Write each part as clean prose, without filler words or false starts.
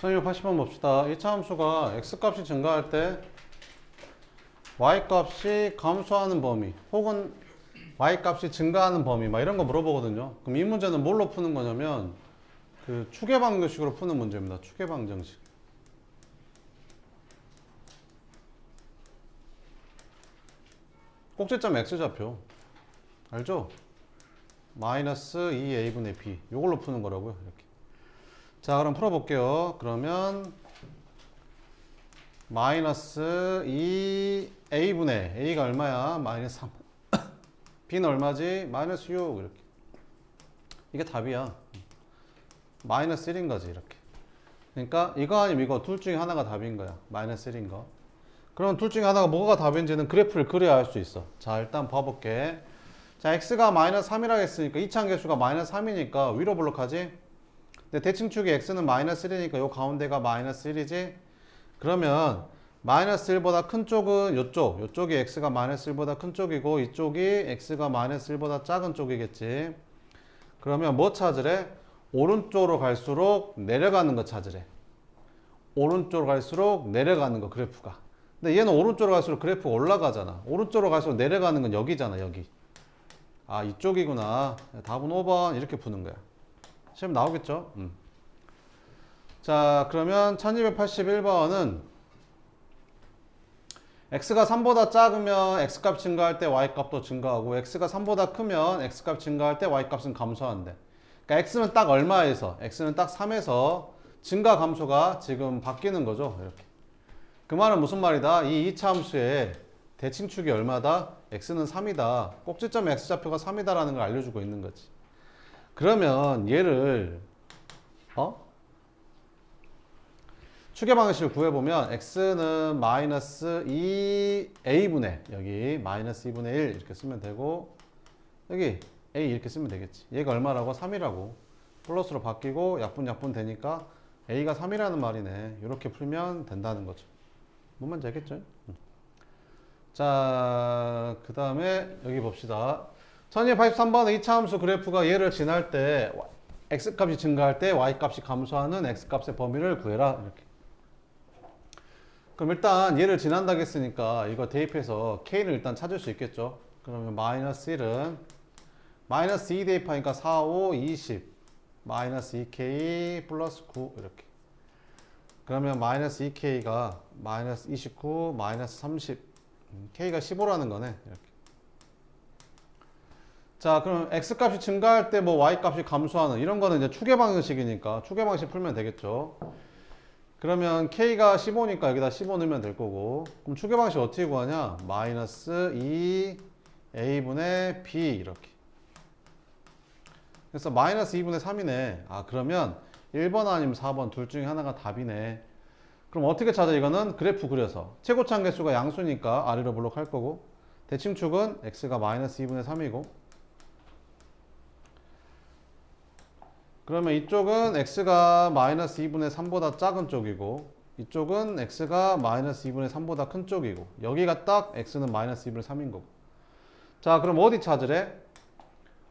1280번 봅시다. 2차 함수가 x값이 증가할 때 y값이 감소하는 범위 혹은 y값이 증가하는 범위 막 이런 거 물어보거든요. 그럼 이 문제는 뭘로 푸는 거냐면 그 추계방정식으로 푸는 문제입니다. 추계방정식. 꼭지점 x좌표 알죠? 마이너스 2a분의 b 이걸로 푸는 거라고요. 이렇게. 자, 그럼 풀어볼게요. 그러면 마이너스 2a분의 a가 얼마야? 마이너스 3. b는 얼마지? 마이너스 6 이렇게. 이게 답이야. 마이너스 1인 거지 이렇게. 그러니까 이거 아니면 이거 둘 중에 하나가 답인 거야. 마이너스 1인 거. 그럼 둘 중에 하나가 뭐가 답인지는 그래프를 그려야 알 수 있어. 자, 일단 봐볼게. 자, x가 마이너스 3이라고 했으니까 이차함계수가 마이너스 3이니까 위로 볼록하지? 근데 대칭축이 x는 마이너스 1이니까 요 가운데가 마이너스 1이지? 그러면 마이너스 1보다 큰 쪽은 요쪽이 x가 마이너스 1보다 큰 쪽이고 이쪽이 x가 마이너스 1보다 작은 쪽이겠지. 그러면 뭐 찾으래? 오른쪽으로 갈수록 내려가는 거 찾으래. 오른쪽으로 갈수록 내려가는 거 그래프가. 근데 얘는 오른쪽으로 갈수록 그래프가 올라가잖아. 오른쪽으로 갈수록 내려가는 건 여기잖아, 여기. 아, 이쪽이구나. 답은 5번 이렇게 푸는 거야. 시험 나오겠죠? 자, 그러면 1281번은 x가 3보다 작으면 x값 증가할 때 y값도 증가하고 x가 3보다 크면 x값 증가할 때 y값은 감소한대. 그러니까 x는 딱 얼마에서? x는 딱 3에서 증가 감소가 지금 바뀌는 거죠. 이렇게. 그 말은 무슨 말이다? 이 2차 함수의 대칭축이 얼마다? x는 3이다. 꼭지점 x좌표가 3이다라는 걸 알려주고 있는 거지. 그러면 얘를 추계 방식을 구해보면 x는 마이너스 2a분의 여기 마이너스 2분의 1 이렇게 쓰면 되고 여기 a 이렇게 쓰면 되겠지. 얘가 얼마라고? 3이라고. 플러스로 바뀌고 약분 되니까 a가 3이라는 말이네. 이렇게 풀면 된다는 거죠. 뭔 말인지 알겠죠? 자, 그 다음에 여기 봅시다. 1283번의 2차 함수 그래프가 얘를 지날 때 x값이 증가할 때 y값이 감소하는 x값의 범위를 구해라. 이렇게. 그럼 일단 얘를 지난다고 했으니까 이거 대입해서 k를 일단 찾을 수 있겠죠. 그러면 마이너스 1은 마이너스 2 대입하니까 4, 5, 20 마이너스 2k 플러스 9 이렇게. 그러면 마이너스 2k가 마이너스 29 마이너스 30 k가 15라는 거네. 이렇게. 자, 그럼 x값이 증가할 때 뭐 y값이 감소하는 이런 거는 이제 추계 방식이니까 추계 방식 풀면 되겠죠. 그러면 k가 15니까 여기다 15 넣으면 될 거고. 그럼 추계 방식 어떻게 구하냐? 마이너스 2a분의 b 이렇게. 그래서 마이너스 2분의 3이네. 아, 그러면 1번 아니면 4번 둘 중에 하나가 답이네. 그럼 어떻게 찾아? 이거는 그래프 그려서 최고차 개수가 양수니까 아래로 블록할 거고 대칭축은 x가 마이너스 2분의 3이고 그러면 이쪽은 x가 마이너스 2분의 3보다 작은 쪽이고 이쪽은 x가 마이너스 2분의 3보다 큰 쪽이고 여기가 딱 x는 마이너스 2분의 3인 거고. 자, 그럼 어디 찾으래?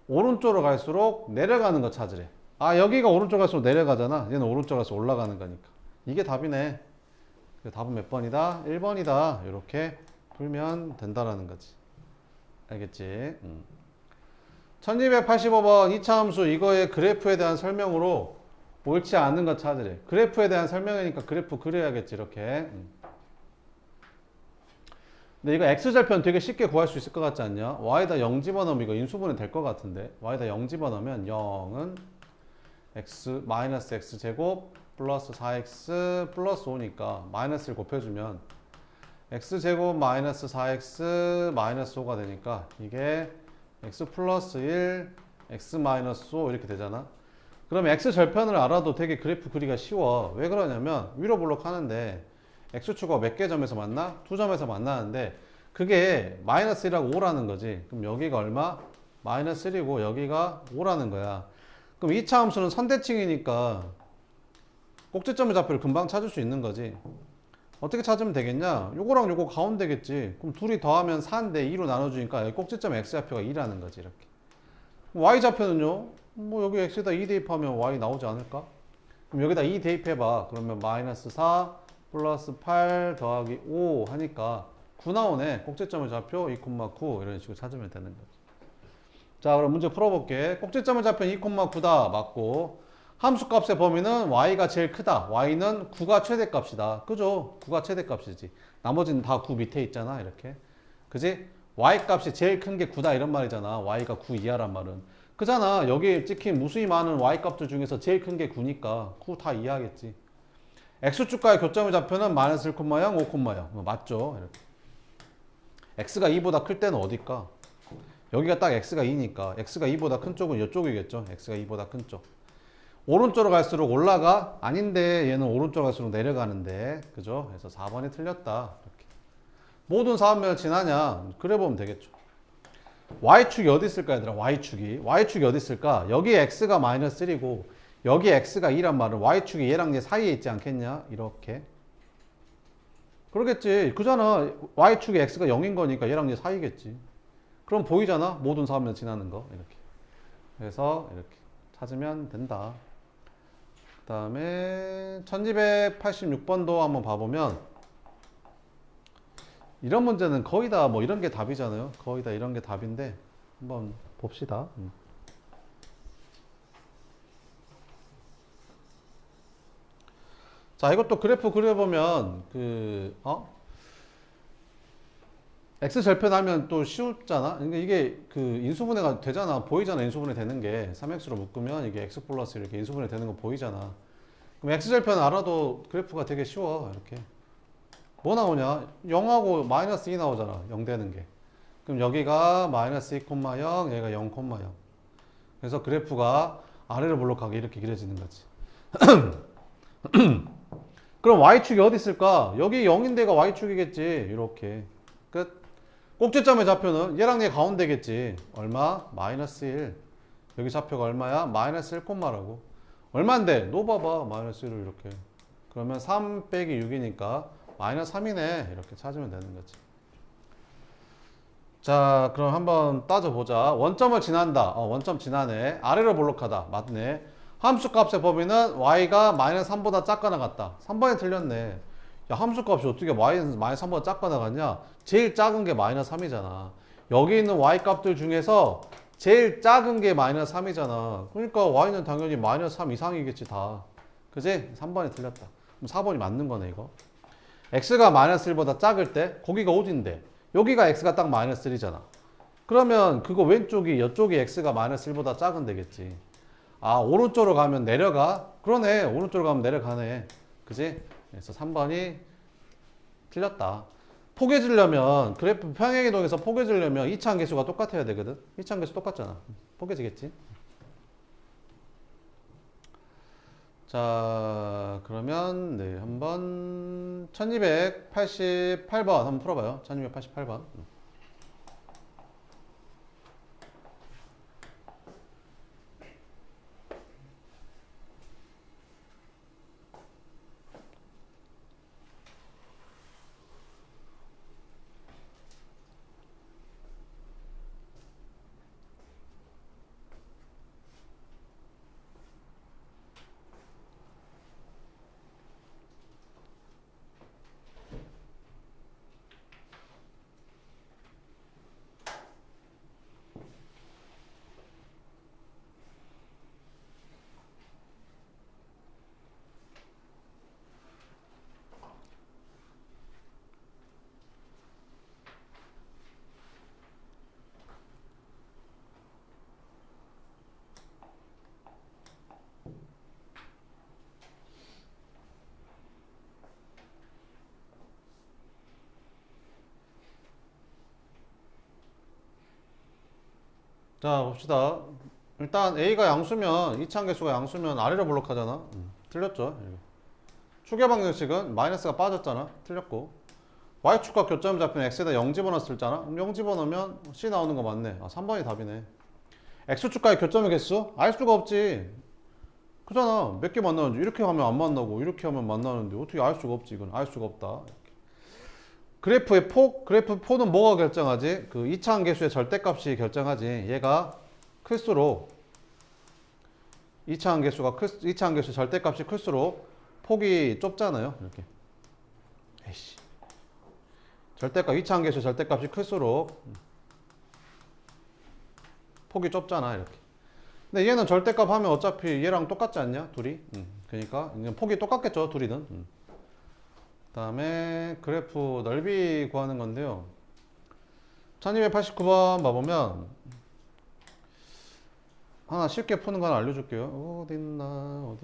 오른쪽으로 갈수록 내려가는 거 찾으래. 아, 여기가 오른쪽 갈수록 내려가잖아. 얘는 오른쪽 갈수록 올라가는 거니까 이게 답이네. 답은 몇 번이다? 1번이다. 이렇게 풀면 된다라는 거지. 알겠지? 1285번 2차 함수 이거의 그래프에 대한 설명으로 옳지 않은 거 찾으래. 그래프에 대한 설명이니까 그래프 그려야겠지. 이렇게. 근데 이거 x절편 되게 쉽게 구할 수 있을 것 같지 않냐? y에다 0 집어넣으면 이거 인수분해 될 것 같은데 y에다 0 집어넣으면 0은 x 마이너스 x제곱 플러스 4x 플러스 5니까 마이너스를 곱해주면 x제곱 마이너스 4x 마이너스 5가 되니까 이게 x 플러스 1 x 마이너스 5 이렇게 되잖아. 그러면 x절편을 알아도 되게 그래프 그리기가 쉬워. 왜 그러냐면 위로 블록 하는데 x축가 몇 개 점에서 만나? 두 점에서 만나는데 그게 마이너스 1하고 5라는 거지. 그럼 여기가 얼마? 마이너스 1이고 여기가 5라는 거야. 그럼 2차 함수는 선대칭이니까 꼭지점의 좌표를 금방 찾을 수 있는 거지. 어떻게 찾으면 되겠냐? 요거랑 요거 가운데겠지. 그럼 둘이 더하면 4인데 2로 나눠주니까 여기 꼭지점 x좌표가 2라는 거지. 이렇게. y좌표는요? 뭐 여기 x에다 2 대입하면 y 나오지 않을까? 그럼 여기다 2 대입해봐. 그러면 마이너스 4 플러스 8 더하기 5 하니까 9 나오네. 꼭지점을 좌표 2,9 이런 식으로 찾으면 되는 거지. 자, 그럼 문제 풀어볼게. 꼭지점을 좌표 2,9다 맞고 함수값의 범위는 y가 제일 크다. y는 9가 최대값이다. 그죠? 9가 최대값이지. 나머지는 다 9 밑에 있잖아. 이렇게. 그지? y값이 제일 큰 게 9다 이런 말이잖아. y가 9 이하란 말은. 그잖아. 여기 찍힌 무수히 많은 y값들 중에서 제일 큰 게 9니까 9 다 이해하겠지. x축과의 교점의 좌표는 마이너스 1,0, 5,0. 맞죠? 이렇게. x가 2보다 클 때는 어딜까? 여기가 딱 x가 2니까 x가 2보다 큰 쪽은 이쪽이겠죠. x가 2보다 큰 쪽. 오른쪽으로 갈수록 올라가? 아닌데 얘는 오른쪽으로 갈수록 내려가는데. 그죠? 그래서 4번이 틀렸다. 이렇게. 모든 사분면을 지나냐? 그래 보면 되겠죠. y축이 어디 있을까 얘들아? y축이 어디 있을까? 여기 x가 마이너스 1이고 여기 x가 2란 말은 y축이 얘랑 얘 사이에 있지 않겠냐? 이렇게. 그러겠지. 그잖아. y축이 x가 0인 거니까 얘랑 얘 사이겠지. 그럼 보이잖아. 모든 사분면 지나는 거. 이렇게. 그래서 이렇게 찾으면 된다. 그 다음에 1286번도 한번 봐보면 이런 문제는 거의 다 뭐 이런 게 답이잖아요. 거의 다 이런 게 답인데 한번 봅시다. 자, 이것도 그래프 그려보면 x 절편하면 또 쉬웠잖아. 그러니까 이게 그 인수분해가 되잖아. 보이잖아. 인수분해 되는 게 3x로 묶으면 이게 x 플러스 이렇게 인수분해 되는 거 보이잖아. 그럼 x 절편 알아도 그래프가 되게 쉬워. 이렇게. 뭐 나오냐? 0하고 마이너스 2 나오잖아. 0 되는 게. 그럼 여기가 마이너스 2,0, 얘가 0,0. 그래서 그래프가 아래로 볼록하게 이렇게 그려지는 거지. 그럼 y축이 어디 있을까? 여기 0인데가 y축이겠지. 이렇게. 끝. 꼭지점의 좌표는 얘랑 얘 가운데겠지. 얼마? 마이너스 1. 여기 좌표가 얼마야? 마이너스 1,라고. 얼마인데? 너 봐봐. 마이너스 1을 이렇게. 그러면 3 빼기 6이니까 마이너스 3이네. 이렇게 찾으면 되는 거지. 자, 그럼 한번 따져보자. 원점을 지난다. 원점 지나네. 아래로 볼록하다. 맞네. 함수값의 범위는 y가 마이너스 3보다 작거나 같다. 3번이 틀렸네. 야, 함수값이 어떻게 마이너스 3보다 작거나 같냐? 제일 작은 게 마이너스 3이잖아. 여기 있는 y값들 중에서 제일 작은 게 마이너스 3이잖아. 그러니까 y는 당연히 마이너스 3 이상이겠지 다. 그지? 3번이 틀렸다. 그럼 4번이 맞는 거네 이거. x가 마이너스 1보다 작을 때 거기가 어딘데? 여기가 x가 딱 마이너스 1이잖아. 그러면 그거 왼쪽이 이쪽이 x가 마이너스 1보다 작은 되겠지. 아, 오른쪽으로 가면 내려가? 그러네. 오른쪽으로 가면 내려가네. 그지? 그래서 3번이 틀렸다. 포개지려면 그래프 평행이동에서 포개지려면 이차함계수가 똑같아야 되거든. 이차함계수 똑같잖아. 포개지겠지? 자, 그러면 네, 한번 1288번 한번 풀어봐요. 1288번. 자, 봅시다. 일단 A가 양수면 이차함계수가 양수면 아래로 볼록하잖아. 틀렸죠. 추계 방정식은 마이너스가 빠졌잖아. 틀렸고. Y축과 교점 잡힌 X에다 0 집어넣었잖아. 그럼 0 집어넣으면 C 나오는 거 맞네. 아, 3번이 답이네. X축과의 교점의 개수? 알 수가 없지. 그잖아. 몇 개 만나는지. 이렇게 하면 안 만나고 이렇게 하면 만나는데 어떻게 알 수가 없지. 이건 알 수가 없다. 그래프의 폭, 그래프 폭은 뭐가 결정하지? 그 이차함계수의 절대값이 결정하지. 얘가 클수록 이차함계수 절대값이 클수록 폭이 좁잖아요. 이렇게. 에이씨. 이차함계수 절대값이 클수록 폭이 좁잖아. 이렇게. 근데 얘는 절대값 하면 어차피 얘랑 똑같지 않냐? 둘이. 그러니까 폭이 똑같겠죠. 둘이는. 그 다음에 그래프 넓이 구하는 건데요. 1289번 봐보면 하나 쉽게 푸는 거 하나 알려줄게요. 어딨나.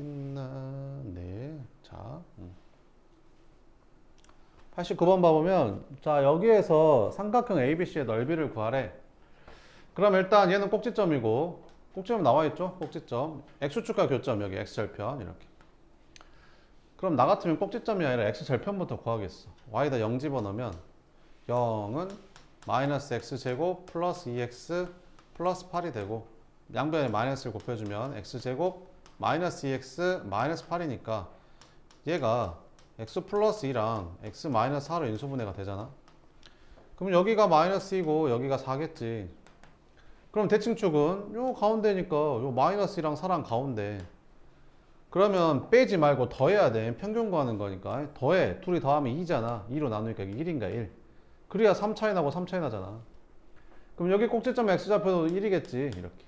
네. 자. 89번 봐보면, 자, 여기에서 삼각형 ABC의 넓이를 구하래. 그럼 일단 얘는 꼭지점이고, 꼭지점 나와있죠? 꼭지점. X축과 교점, 여기 X절편, 이렇게. 그럼 나 같으면 꼭지점이 아니라 X절편부터 구하겠어. Y에다 0 집어넣으면, 0은 마이너스 X제곱 플러스 2X 플러스 8이 되고, 양변에 마이너스를 곱해주면 X제곱 마이너스 2X 마이너스 8이니까, 얘가 x 플러스 2랑 x 마이너스 4로 인수분해가 되잖아. 그럼 여기가 마이너스 2고 여기가 4겠지. 그럼 대칭축은 요 가운데니까 요 마이너스 2랑 4랑 가운데. 그러면 빼지 말고 더해야 돼. 평균 구하는 거니까. 더해. 둘이 더하면 2잖아. 2로 나누니까 이게 1인가 1. 그래야 3 차이 나고 3 차이 나잖아. 그럼 여기 꼭지점 x좌표도 1이겠지. 이렇게.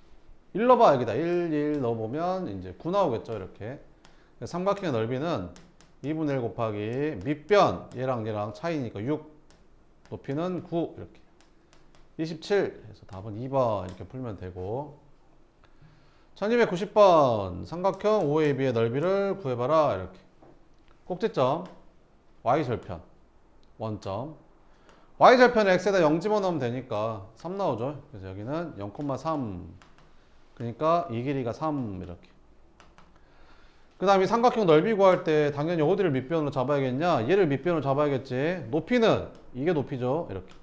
1 넣어봐. 여기다 1 넣어보면 이제 9 나오겠죠. 이렇게. 삼각형의 넓이는 2분의 1 곱하기 밑변 얘랑 차이니까 6 높이는 9 이렇게 27 해서 답은 2번 이렇게 풀면 되고 1290번 삼각형 OAB의 넓이를 구해봐라 이렇게 꼭지점 Y절편 원점 Y절편에 X에다 0 집어넣으면 되니까 3 나오죠. 그래서 여기는 0,3 그러니까 이 길이가 3 이렇게 그 다음에 삼각형 넓이 구할 때 당연히 어디를 밑변으로 잡아야겠냐? 얘를 밑변으로 잡아야겠지. 높이는 이게 높이죠. 이렇게.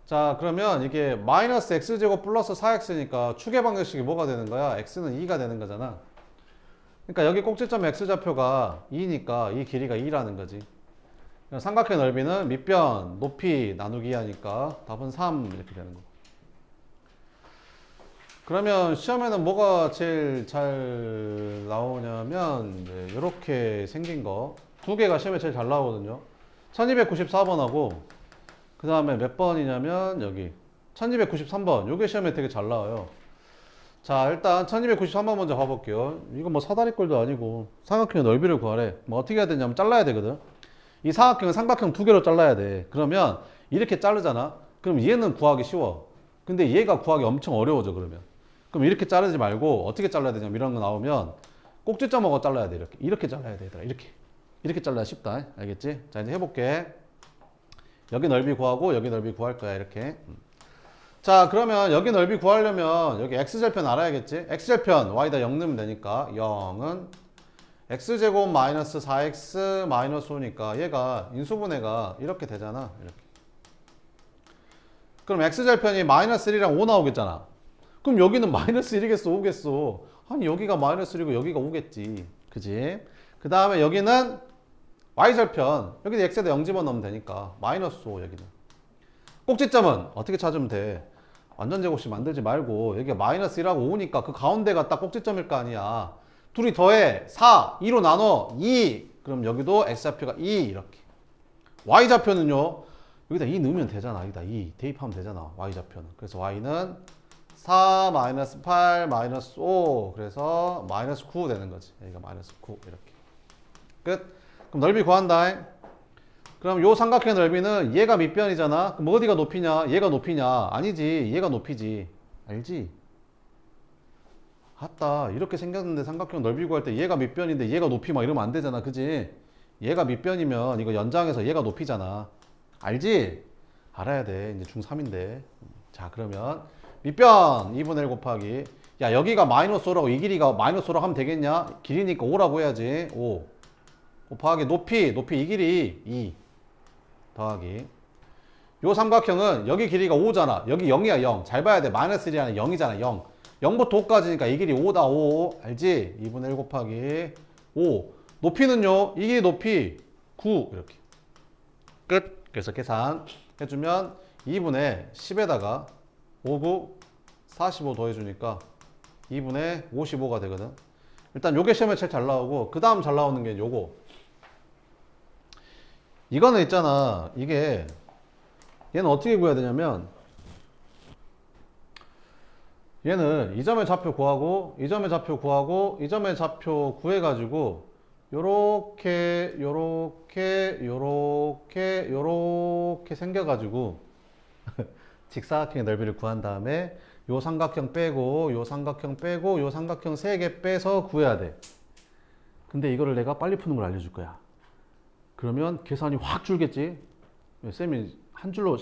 자 그러면 이게 마이너스 x제곱 플러스 4x니까 축의 방정식이 뭐가 되는 거야? x는 2가 되는 거잖아. 그러니까 여기 꼭지점 x좌표가 2니까 이 길이가 2라는 거지. 삼각형 넓이는 밑변 높이 나누기 하니까 답은 3 이렇게 되는 거. 그러면 시험에는 뭐가 제일 잘 나오냐면 이렇게 생긴 거 두 개가 시험에 제일 잘 나오거든요. 1294번하고 그 다음에 몇 번이냐면 여기 1293번 요게 시험에 되게 잘 나와요. 자 일단 1293번 먼저 봐볼게요. 이거 뭐 사다리꼴도 아니고 삼각형의 넓이를 구하래. 뭐 어떻게 해야 되냐면 잘라야 되거든. 이 삼각형은 삼각형 두 개로 잘라야 돼. 그러면 이렇게 자르잖아. 그럼 얘는 구하기 쉬워. 근데 얘가 구하기 엄청 어려워져 그러면. 그럼 이렇게 자르지 말고 어떻게 잘라야 되냐면 이런 거 나오면 꼭지점하고 잘라야 돼. 이렇게 잘라야 돼. 얘들아. 이렇게 잘라야 쉽다. 알겠지? 자 이제 해볼게. 여기 넓이 구하고 여기 넓이 구할 거야. 이렇게. 자 그러면 여기 넓이 구하려면 여기 x절편 알아야겠지? x절편 y에다 0 넣으면 되니까 0은 x제곱 마이너스 4x 마이너스 5니까 얘가 인수분해가 이렇게 되잖아. 이렇게. 그럼 x절편이 마이너스 1이랑 5 나오겠잖아. 그럼 여기는 마이너스 1이겠어 5겠어. 아니 여기가 마이너스 1이고 여기가 5겠지. 그지? 그 다음에 여기는 Y절편. 여기도 X에다 0 집어넣으면 되니까 마이너스 5 여기는. 꼭지점은 어떻게 찾으면 돼? 완전 제곱식 만들지 말고 여기가 마이너스 1하고 5니까 그 가운데가 딱 꼭지점일 거 아니야. 둘이 더해 4 2로 나눠 2 그럼 여기도 X좌표가 2 이렇게. Y좌표는요 여기다 2 넣으면 되잖아. 여기다 2 대입하면 되잖아. Y좌표는. 그래서 Y는 4 마이너스 8 마이너스 5 그래서 마이너스 9 되는 거지. 여기가 마이너스 9 이렇게 끝. 그럼 넓이 구한다. 그럼 요 삼각형의 넓이는 얘가 밑변이잖아. 그럼 어디가 높이냐? 얘가 높이냐? 아니지. 얘가 높이지. 알지? 아따 이렇게 생겼는데 삼각형 넓이 구할 때 얘가 밑변인데 얘가 높이 막 이러면 안 되잖아. 그지? 얘가 밑변이면 이거 연장해서 얘가 높이잖아. 알지? 알아야 돼. 이제 중3인데. 자 그러면 밑변 2분의 1 곱하기 야 여기가 마이너스 5라고 이 길이가 마이너스 5라고 하면 되겠냐? 길이니까 5라고 해야지. 5 곱하기 높이 이 길이 2 더하기 요 삼각형은 여기 길이가 5잖아. 여기 0이야 0. 잘 봐야 돼. 마이너스 1이 아니라 0이잖아 0. 0부터 5까지니까 이 길이 5다 5 알지? 2분의 1 곱하기 5 높이는요 이 길이 높이 9 이렇게 끝. 그래서 계산 해주면 2분의 10에다가 5, 9, 45 더해주니까 2분의 55가 되거든. 일단 요게 시험에 제일 잘 나오고, 그 다음 잘 나오는 게 요거. 이거는 있잖아. 이게 얘는 어떻게 구해야 되냐면, 얘는 이 점의 좌표 구하고, 이 점의 좌표 구하고, 이 점의 좌표 구해가지고 요렇게 생겨가지고 직사각형의 넓이를 구한 다음에 요 삼각형 빼고 요 삼각형 빼고 요 삼각형 3개 빼서 구해야 돼. 근데 이거를 내가 빨리 푸는 걸 알려줄 거야. 그러면 계산이 확 줄겠지. 쌤이 한 줄로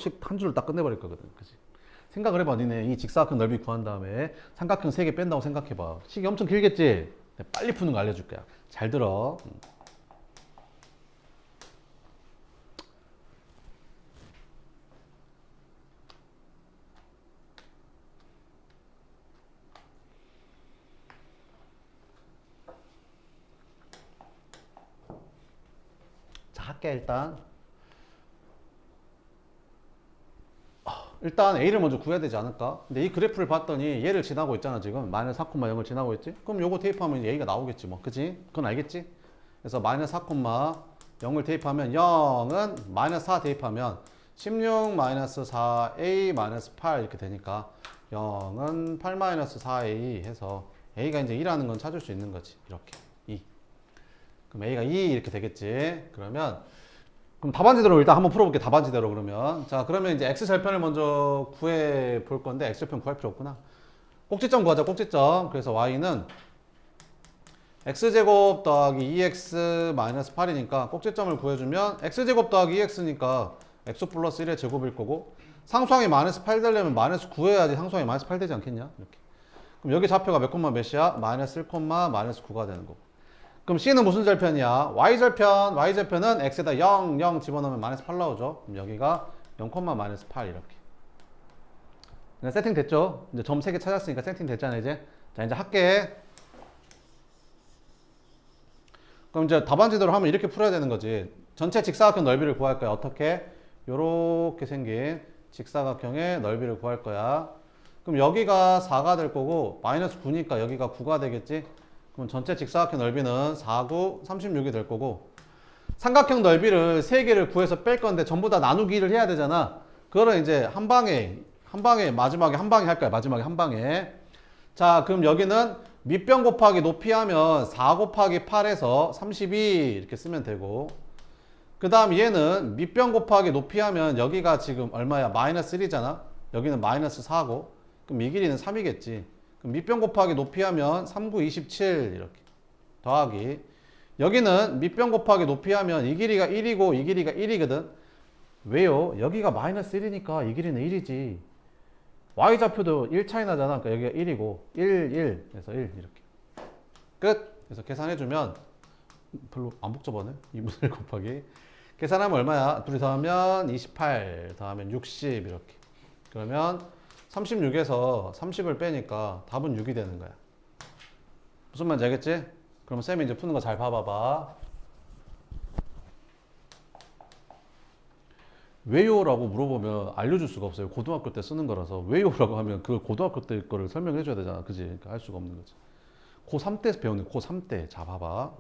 딱 끝내버릴 거거든. 그치? 생각을 해봐. 니네 이 직사각형 넓이 구한 다음에 삼각형 3개 뺀다고 생각해봐. 식이 엄청 길겠지? 빨리 푸는 거 알려줄 거야. 잘 들어. 자, 할게 일단 A를 먼저 구해야 되지 않을까? 근데 이 그래프를 봤더니 얘를 지나고 있잖아 지금. 마이너스 4,0을 지나고 있지? 그럼 요거 대입하면 A가 나오겠지 뭐. 그치? 그건 알겠지? 그래서 마이너스 4,0을 대입하면 0은 마이너스 4 대입하면 16 마이너스 4A 마이너스 8 이렇게 되니까 0은 8 마이너스 4A 해서 A가 이제 2라는 건 찾을 수 있는 거지. 이렇게 2. 그럼 A가 2 이렇게 되겠지. 그럼 답안지대로 일단 한번 풀어볼게. 답안지대로 그러면. 자, 그러면 이제 X절편을 먼저 구해 볼 건데, X절편 구할 필요 없구나. 꼭지점 구하자, 꼭지점. 그래서 Y는 X제곱 더하기 2X 마이너스 8이니까 꼭지점을 구해주면 X제곱 더하기 2X니까 X 플러스 1의 제곱일 거고, 상수항이 마이너스 8 되려면 마이너스 9 해야지 상수항이 마이너스 8 되지 않겠냐? 이렇게. 그럼 여기 좌표가 몇 콤마 몇이야? 마이너스 1 콤마 마이너스 9가 되는 거고. 그럼 C는 무슨 절편이야? Y절편은 X에다 0, 0 집어넣으면 마이너스 8 나오죠? 그럼 여기가 0, 마이너스 8 이렇게. 세팅 됐죠? 이제 점 3개 찾았으니까 세팅 됐잖아, 이제. 자, 이제 할게. 그럼 이제 답안지대로 하면 이렇게 풀어야 되는 거지. 전체 직사각형 넓이를 구할 거야. 어떻게? 요렇게 생긴 직사각형의 넓이를 구할 거야. 그럼 여기가 4가 될 거고, 마이너스 9니까 여기가 9가 되겠지? 그럼 전체 직사각형 넓이는 4, 9, 36이 될 거고, 삼각형 넓이를 3개를 구해서 뺄 건데 전부 다 나누기를 해야 되잖아. 그거를 이제 한 방에 마지막에 한 방에 할 거야. 마지막에 한 방에. 자, 그럼 여기는 밑변 곱하기 높이 하면 4 곱하기 8에서 32 이렇게 쓰면 되고, 그 다음 얘는 밑변 곱하기 높이 하면 여기가 지금 얼마야? 마이너스 1이잖아. 여기는 마이너스 4고, 그럼 이 길이는 3이겠지. 그럼 밑변 곱하기 높이 하면 3, 9, 27 이렇게 더하기, 여기는 밑변 곱하기 높이 하면 이 길이가 1이고 이 길이가 1이거든. 왜요? 여기가 마이너스 1이니까 이 길이는 1이지. Y좌표도 1 차이 나잖아. 그러니까 여기가 1이고 1, 1 그래서 1 이렇게 끝. 그래서 계산해주면 별로 안 복잡하네. 2분의 1 곱하기 계산하면 얼마야? 둘이 더하면 28 더하면 60 이렇게. 그러면 36에서 30을 빼니까 답은 6이 되는 거야. 무슨 말인지 알겠지? 그럼 쌤이 이제 푸는 거 잘 봐봐봐. 왜요? 라고 물어보면 알려줄 수가 없어요. 고등학교 때 쓰는 거라서. 왜요? 라고 하면 그 고등학교 때 거를 설명해 줘야 되잖아. 그지? 그러니까 할 수가 없는 거지. 고3 때 배우는 고3 때. 자, 봐봐.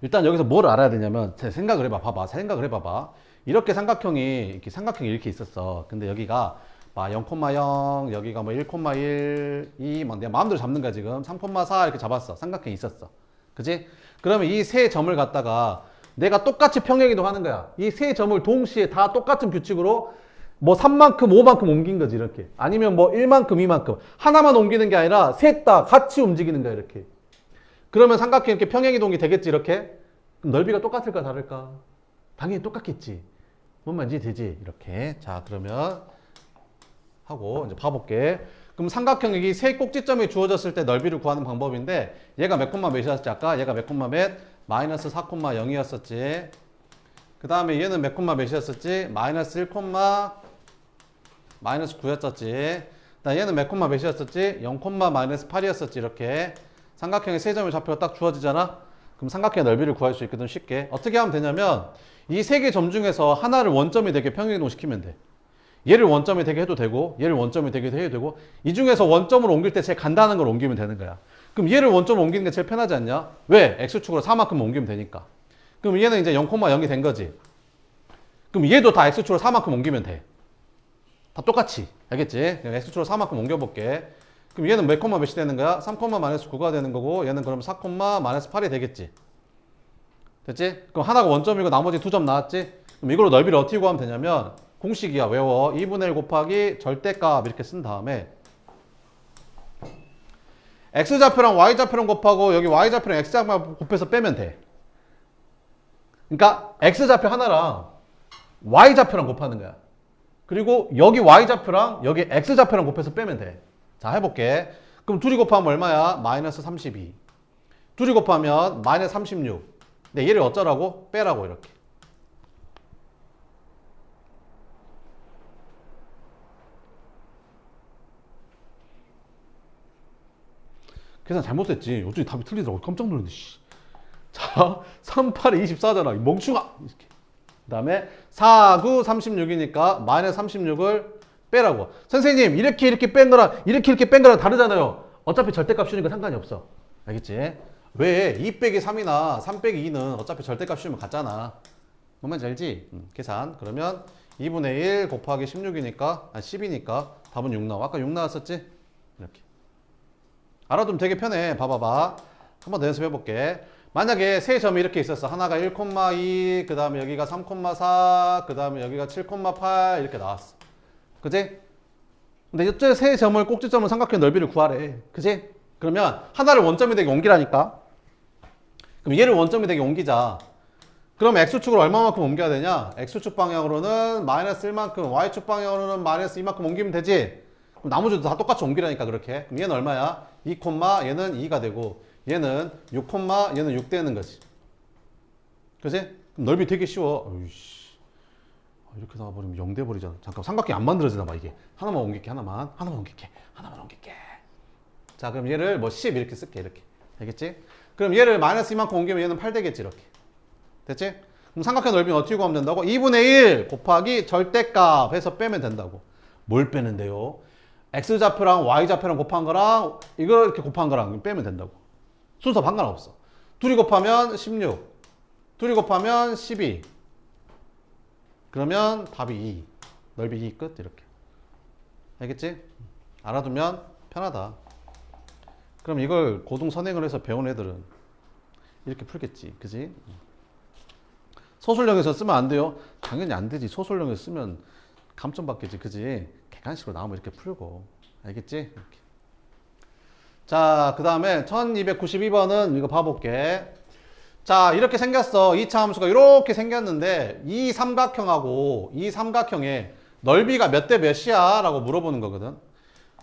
일단 여기서 뭘 알아야 되냐면, 생각을 해봐. 봐봐. 생각을 해봐봐. 이렇게 삼각형이 이렇게 있었어. 근데 여기가 0,0, 여기가 1,1, 2, 내 마음대로 잡는 거야, 지금. 3,4 이렇게 잡았어. 삼각형이 있었어. 그지? 그러면 이 세 점을 갖다가 내가 똑같이 평행이동 하는 거야. 이 세 점을 동시에 다 똑같은 규칙으로 3만큼, 5만큼 옮긴 거지, 이렇게. 아니면 1만큼, 2만큼. 하나만 옮기는 게 아니라 셋 다 같이 움직이는 거야, 이렇게. 그러면 삼각형이 이렇게 평행이동이 되겠지, 이렇게. 그럼 넓이가 똑같을까, 다를까? 당연히 똑같겠지. 뭔 말인지 되지, 이렇게. 자, 그러면 하고 이제 봐볼게. 그럼 삼각형이 세 꼭지점이 주어졌을 때 넓이를 구하는 방법인데, 얘가 몇 콤마 몇이었지 아까? 얘가 몇 콤마 몇? 마이너스 4,0이었었지. 그 다음에 얘는 몇 콤마 몇이었었지? 마이너스 1 콤마 마이너스 9였었지. 얘는 몇 콤마 몇이었었지? 0 콤마 마이너스 8이었었지. 이렇게 삼각형의 세 점의 좌표가 딱 주어지잖아. 그럼 삼각형의 넓이를 구할 수 있거든, 쉽게. 어떻게 하면 되냐면, 이 세 개 점 중에서 하나를 원점이 되게 평행이동 시키면 돼. 얘를 원점이 되게 해도 되고 얘를 원점이 되게 해도 되고 이 중에서 원점으로 옮길 때 제일 간단한 걸 옮기면 되는 거야. 그럼 얘를 원점으로 옮기는 게 제일 편하지 않냐? 왜? X축으로 4만큼 옮기면 되니까. 그럼 얘는 이제 0,0이 된 거지. 그럼 얘도 다 X축으로 4만큼 옮기면 돼. 다 똑같이. 알겠지? X축으로 4만큼 옮겨볼게. 그럼 얘는 몇 콤마 몇이 되는 거야? 3, 마이너스 9가 되는 거고 얘는 그럼 4, 마이너스 8이 되겠지. 됐지? 그럼 하나가 원점이고 나머지 2점 나왔지? 그럼 이걸로 넓이를 어떻게 구하면 되냐면 공식이야. 외워. 2분의 1 곱하기 절대값 이렇게 쓴 다음에 X좌표랑 Y좌표랑 곱하고 여기 Y좌표랑 X좌표 곱해서 빼면 돼. 그러니까 X좌표 하나랑 Y좌표랑 곱하는 거야. 그리고 여기 Y좌표랑 여기 X좌표랑 곱해서 빼면 돼. 자, 해볼게. 그럼 둘이 곱하면 얼마야? 마이너스 32. 둘이 곱하면 마이너스 36. 근데 얘를 어쩌라고? 빼라고 이렇게. 계산 잘못했지. 어쩐지 답이 틀리더라고. 깜짝 놀랐네. 자, 3, 8에 24잖아. 멍충아. 이렇게. 그 다음에 4, 9, 36이니까 마이너스 36을 빼라고. 선생님, 이렇게 뺀 거랑 이렇게 뺀 거랑 다르잖아요. 어차피 절대값 씌우니까 상관이 없어. 알겠지? 왜? 2 빼기 3이나 3 빼기 2는 어차피 절대값 씌우면 같잖아. 뭔 말인지 알지? 계산. 그러면 2분의 1 곱하기 16이니까, 10이니까 답은 6 나와. 아까 6 나왔었지? 이렇게. 알아두면 되게 편해. 봐봐봐. 한번 더 연습해볼게. 만약에 세 점이 이렇게 있었어. 하나가 1,2, 그 다음에 여기가 3,4, 그 다음에 여기가 7,8 이렇게 나왔어. 그지? 근데 이쪽 세 점을 꼭지점을 삼각형 넓이를 구하래. 그지? 그러면 하나를 원점이 되게 옮기라니까. 그럼 얘를 원점이 되게 옮기자. 그럼 X축으로 얼마만큼 옮겨야 되냐? X축 방향으로는 마이너스 1만큼, Y축 방향으로는 마이너스 2만큼 옮기면 되지? 그럼 나머지도 다 똑같이 옮기라니까 그렇게. 그럼 얘는 얼마야? 2, 얘는 2가 되고 얘는 6, 얘는 6 되는 거지. 그지? 그럼 넓이 되게 쉬워. 어이씨. 이렇게 나와버리면 0 돼버리잖아. 잠깐 삼각형이 안 만들어지나 봐 이게. 하나만 옮길게. 하나만 옮길게. 자, 그럼 얘를 뭐 10 이렇게 쓸게. 이렇게. 알겠지? 그럼 얘를 마이너스 2만큼 옮기면 얘는 8 되겠지. 이렇게. 됐지? 그럼 삼각형 넓이는 어떻게 구하면 된다고? 2분의 1 곱하기 절대값 해서 빼면 된다고. 뭘 빼는데요? X좌표랑 Y좌표랑 곱한 거랑 이걸 이렇게 곱한 거랑 빼면 된다고. 순서 상관없어. 둘이 곱하면 16. 둘이 곱하면 12. 그러면 답이 2. 넓이 2 끝. 이렇게. 알겠지? 알아두면 편하다. 그럼 이걸 고등 선행을 해서 배운 애들은 이렇게 풀겠지. 그지? 소설형에서 쓰면 안 돼요? 당연히 안 되지. 소설형에서 쓰면 감점 받겠지. 그지? 객관식으로 나오면 이렇게 풀고. 알겠지? 이렇게. 자, 그 다음에 1292번은 이거 봐볼게. 자, 이렇게 생겼어. 2차 함수가 이렇게 생겼는데 이 삼각형하고 이 삼각형의 넓이가 몇 대 몇이야? 라고 물어보는 거거든.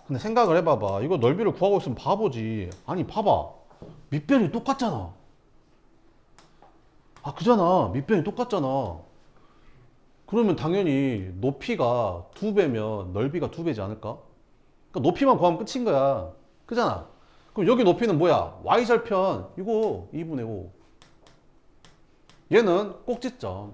근데 생각을 해봐봐. 이거 넓이를 구하고 있으면 바보지. 아니, 봐봐. 밑변이 똑같잖아. 아, 그잖아. 밑변이 똑같잖아. 그러면 당연히 높이가 2배면 넓이가 2배지 않을까? 그러니까 높이만 구하면 끝인 거야. 그잖아. 그럼 여기 높이는 뭐야? Y절편. 이거 2분의 5. 얘는 꼭지점.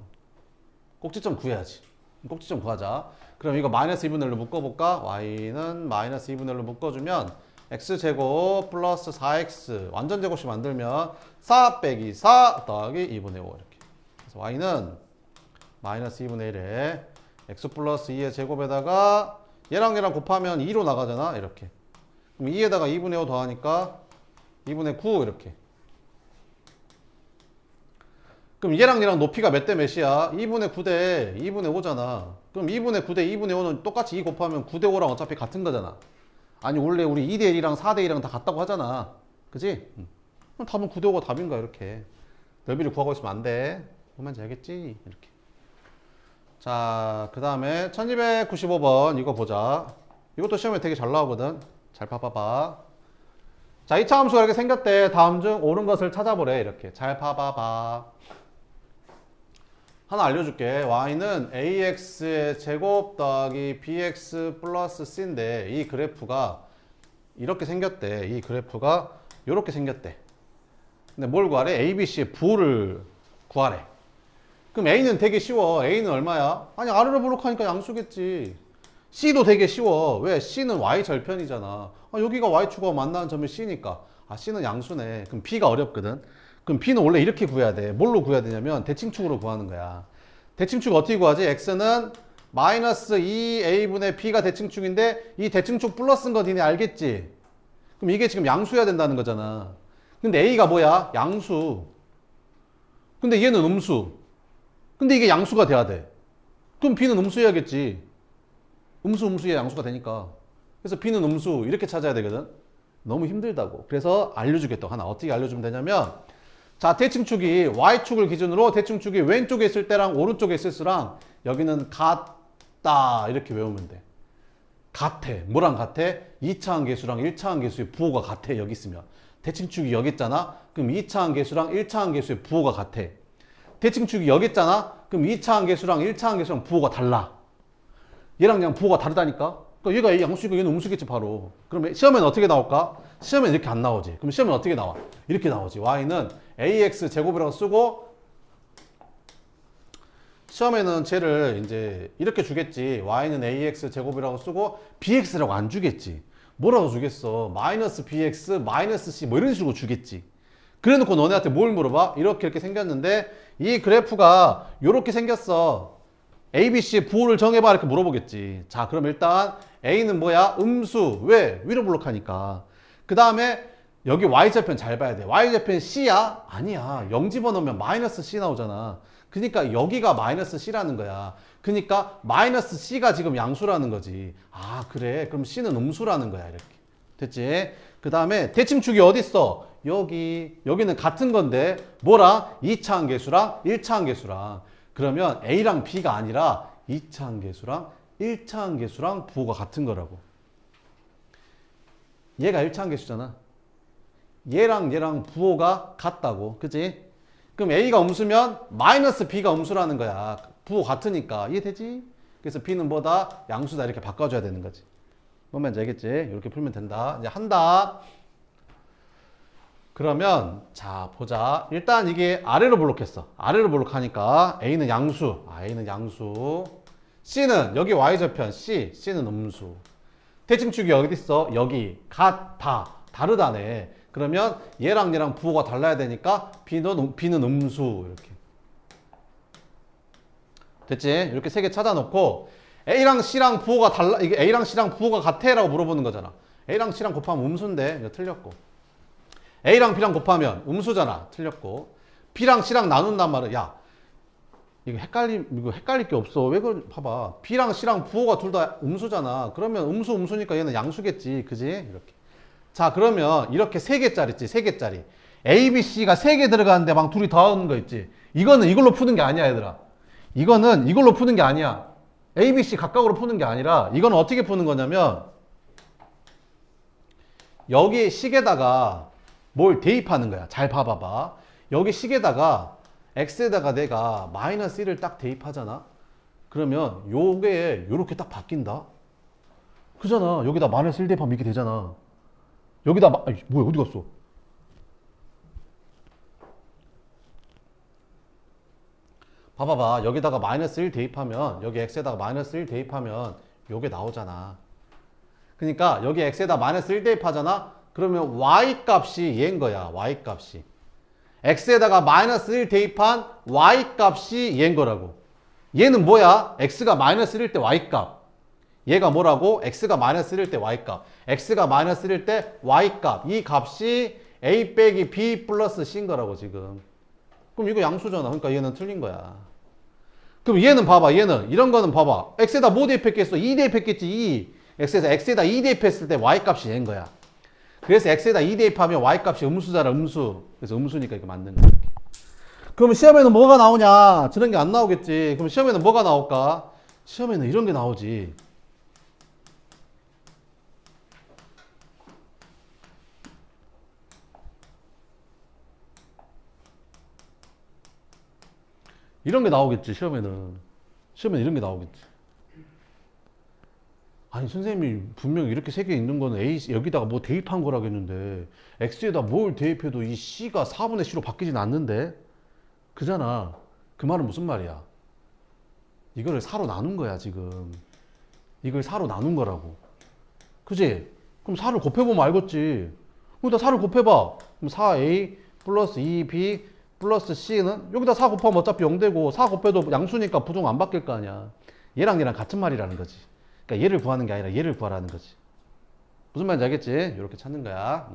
꼭지점 구해야지. 꼭지점 구하자. 그럼 이거 마이너스 2분의 1로 묶어볼까? Y는 마이너스 2분의 1로 묶어주면 X제곱 플러스 4X 완전 제곱식 만들면 4 빼기 4 더하기 2분의 5 이렇게. 그래서 Y는 마이너스 2분의 1에 X 플러스 2의 제곱에다가 얘랑 얘랑 곱하면 2로 나가잖아. 이렇게. 그럼 2에다가 2분의 5 더하니까 2분의 9 이렇게. 그럼 얘랑 얘랑 높이가 몇 대 몇이야? 2분의 9대 2분의 5잖아. 그럼 2분의 9대 2분의 5는 똑같이 2 곱하면 9대 5랑 어차피 같은 거잖아. 아니 원래 우리 2대 1이랑 4대 1이랑 다 같다고 하잖아. 그지? 그럼 답은 9대 5가 답인가 이렇게. 넓이를 구하고 있으면 안 돼. 그만 알겠지? 이렇게. 자, 그 다음에 1295번 이거 보자. 이것도 시험에 되게 잘 나오거든. 잘 봐봐봐. 자, 2차 함수가 이렇게 생겼대. 다음 중 옳은 것을 찾아보래. 이렇게. 잘 봐봐봐. 하나 알려줄게. Y는 AX의 제곱 더하기 BX 플러스 C인데 이 그래프가 이렇게 생겼대. 이 그래프가 이렇게 생겼대. 근데 뭘 구하래? ABC의 부호를 구하래. 그럼 A는 되게 쉬워. A는 얼마야? 아니 아래로 볼록하니까 양수겠지. C도 되게 쉬워. 왜? C는 Y 절편이잖아. 아, 여기가 Y축하고 만나는 점이 C니까. 아, C는 양수네. 그럼 B가 어렵거든. 그럼 B는 원래 이렇게 구해야 돼. 뭘로 구해야 되냐면 대칭축으로 구하는 거야. 대칭축 어떻게 구하지? X는 마이너스 2A분의 B가 대칭축인데 이 대칭축 플러스인 거 니네 알겠지? 그럼 이게 지금 양수여야 된다는 거잖아. 근데 A가 뭐야? 양수. 근데 얘는 음수. 근데 이게 양수가 돼야 돼. 그럼 B는 음수여야겠지. 음수에 양수가 되니까. 그래서 B는 음수 이렇게 찾아야 되거든. 너무 힘들다고. 그래서 알려주겠다고. 하나 어떻게 알려주면 되냐면, 자, 대칭축이 Y축을 기준으로 대칭축이 왼쪽에 있을 때랑 오른쪽에 있을 때랑 여기는 같다 이렇게 외우면 돼. 같아. 뭐랑 같아? 2차항 계수랑 1차항 계수의 부호가 같아. 여기 있으면. 대칭축이 여기 있잖아. 그럼 2차항 계수랑 1차항 계수의 부호가 같아. 대칭축이 여기 있잖아. 그럼 2차항 계수랑 1차항 계수랑 부호가 달라. 얘랑 그냥 부호가 다르다니까. 그러니까 얘가 양수이고 얘는 음수겠지 바로. 그럼 시험에는 어떻게 나올까? 시험에는 이렇게 안 나오지. 그럼 시험에는 어떻게 나와? 이렇게 나오지. y는 ax 제곱이라고 쓰고, 시험에는 쟤를 이제 이렇게 주겠지. y는 ax 제곱이라고 쓰고 bx라고 안 주겠지. 뭐라고 주겠어? 마이너스 bx 마이너스 c 뭐 이런 식으로 주겠지. 그래 놓고 너네한테 뭘 물어봐? 이렇게 생겼는데 이 그래프가 이렇게 생겼어. ABC 부호를 정해봐 이렇게 물어보겠지. 자, 그럼 일단 A는 뭐야? 음수. 왜? 위로 블록하니까. 그 다음에 여기 Y절편 잘 봐야 돼. Y절편 C야? 아니야. 0 집어넣으면 마이너스 C 나오잖아. 그러니까 여기가 마이너스 C라는 거야. 그러니까 마이너스 C가 지금 양수라는 거지. 아, 그래. 그럼 C는 음수라는 거야. 이렇게. 됐지? 그 다음에 대칭축이 어디 있어? 여기는 같은 건데 뭐랑? 2차항 계수랑 1차항 계수랑. 그러면 A랑 B가 아니라 2차항 계수랑 1차항 계수랑 부호가 같은 거라고. 얘가 1차항 계수잖아. 얘랑 부호가 같다고. 그치? 그럼 A가 음수면 마이너스 B가 음수라는 거야. 부호 같으니까. 이해되지? 그래서 B는 뭐다? 양수다. 이렇게 바꿔줘야 되는 거지. 뭔 말인지 알겠지? 이렇게 풀면 된다. 이제 한다. 그러면 자 보자. 일단 이게 아래로 블록했어. 아래로 블록하니까 A는 양수. A는 양수. C는 여기 Y절편 C는 음수. 대칭축이 어디 있어? 여기 같다. 다르다네. 그러면 얘랑 부호가 달라야 되니까 B는 음수. 이렇게. 됐지? 이렇게 세 개 찾아놓고 A랑 C랑 부호가 달라. 이게 A랑 C랑 부호가 같아? 라고 물어보는 거잖아. A랑 C랑 곱하면 음수인데 이거 틀렸고. A랑 B랑 곱하면 음수잖아. 틀렸고. B랑 C랑 나눈단 말이야. 야, 이거 헷갈릴 게 없어. 왜 그걸 봐봐. B랑 C랑 부호가 둘 다 음수잖아. 그러면 음수니까 얘는 양수겠지. 그지? 이렇게. 자, 그러면 이렇게 세 개짜리 있지. 세 개짜리. A, B, C가 세 개 들어가는데 막 둘이 더하는 거 있지. 이거는 이걸로 푸는 게 아니야, 얘들아. 이거는 이걸로 푸는 게 아니야. A, B, C 각각으로 푸는 게 아니라 이거는 어떻게 푸는 거냐면 여기 식에다가 뭘 대입하는 거야. 잘 봐봐봐. 여기 식에다가 x에다가 내가 마이너스 1을 딱 대입하잖아. 그러면 요게 요렇게 딱 바뀐다. 그잖아. 여기다 마이너스 1 대입하면 이렇게 되잖아. 여기다 아이, 뭐야 어디 갔어? 봐봐봐. 여기다가 마이너스 1 대입하면 여기 x에다가 마이너스 1 대입하면 요게 나오잖아. 그러니까 여기 x에다 마이너스 1 대입하잖아. 그러면 y 값이 얘인 거야. y 값이. x에다가 마이너스 1 대입한 y 값이 얘인 거라고. 얘는 뭐야? x가 마이너스 1일 때 y 값. 얘가 뭐라고? x가 마이너스 1일 때 y 값. x가 마이너스 1일 때 y 값. 이 값이 a 빼기 b 플러스 c인 거라고 지금. 그럼 이거 양수잖아. 그러니까 얘는 틀린 거야. 그럼 얘는 봐봐. 얘는 이런 거는 봐봐. x에다 뭐 대입했겠어? 2 대입했겠지. 2. x에다 2 대입했을 때 y 값이 얘인 거야. 그래서 x에다 2 대입하면 y값이 음수잖아. 음수. 그래서 음수니까 이렇게 만든 거야. 그러면 시험에는 뭐가 나오냐? 저런 게 안 나오겠지. 그럼 시험에는 뭐가 나올까? 시험에는 이런 게 나오지. 이런 게 나오겠지. 시험에는 이런 게 나오겠지. 아니 선생님이 분명히 이렇게 세 개 있는 거는 A 여기다가 뭐 대입한 거라겠는데 X에다 뭘 대입해도 이 C가 4분의 C로 바뀌진 않는데 그잖아. 그 말은 무슨 말이야? 이거를 4로 나눈 거야 지금. 이걸 4로 나눈 거라고. 그지? 그럼 4를 곱해보면 알겠지. 여기다 4를 곱해봐. 그럼 4a 플러스 2b 플러스 c는 여기다 4 곱하면 어차피 0되고 4 곱해도 양수니까 부동 안 바뀔 거 아니야. 얘랑 얘랑 같은 말이라는 거지. 그러니까 얘를 구하는 게 아니라 얘를 구하라는 거지. 무슨 말인지 알겠지? 이렇게 찾는 거야.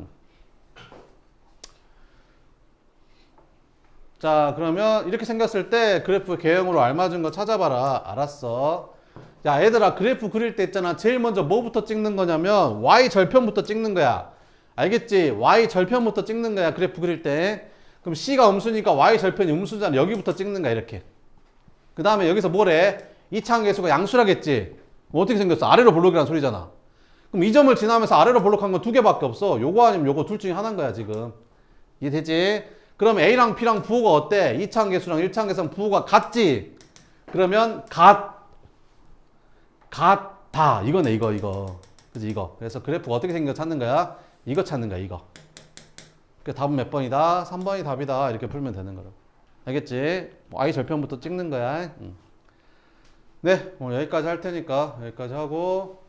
자, 그러면 이렇게 생겼을 때 그래프 개형으로 알맞은 거 찾아봐라. 알았어. 야, 얘들아, 그래프 그릴 때 있잖아. 제일 먼저 뭐부터 찍는 거냐면 y 절편부터 찍는 거야. 알겠지? y 절편부터 찍는 거야. 그래프 그릴 때. 그럼 c가 음수니까 y 절편이 음수잖아. 여기부터 찍는 거야. 이렇게. 그 다음에 여기서 뭐래? 이차함계수가 양수라겠지? 뭐 어떻게 생겼어? 아래로 볼록이라는 소리잖아. 그럼 이 점을 지나면서 아래로 볼록한 건 두 개밖에 없어. 요거 아니면 요거 둘 중에 하나인 거야, 지금. 이해되지? 그럼 A랑 B랑 부호가 어때? 2차함계수랑 1차함계수랑 부호가 같지? 그러면 같다. 이거네, 이거. 그지, 이거. 그래서 그래프가 어떻게 생겨 찾는 거야? 이거 찾는 거야, 이거. 그 답은 몇 번이다? 3번이 답이다. 이렇게 풀면 되는 거라고. 알겠지? Y 절편부터 찍는 거야. 네, 오늘 여기까지 할 테니까 여기까지 하고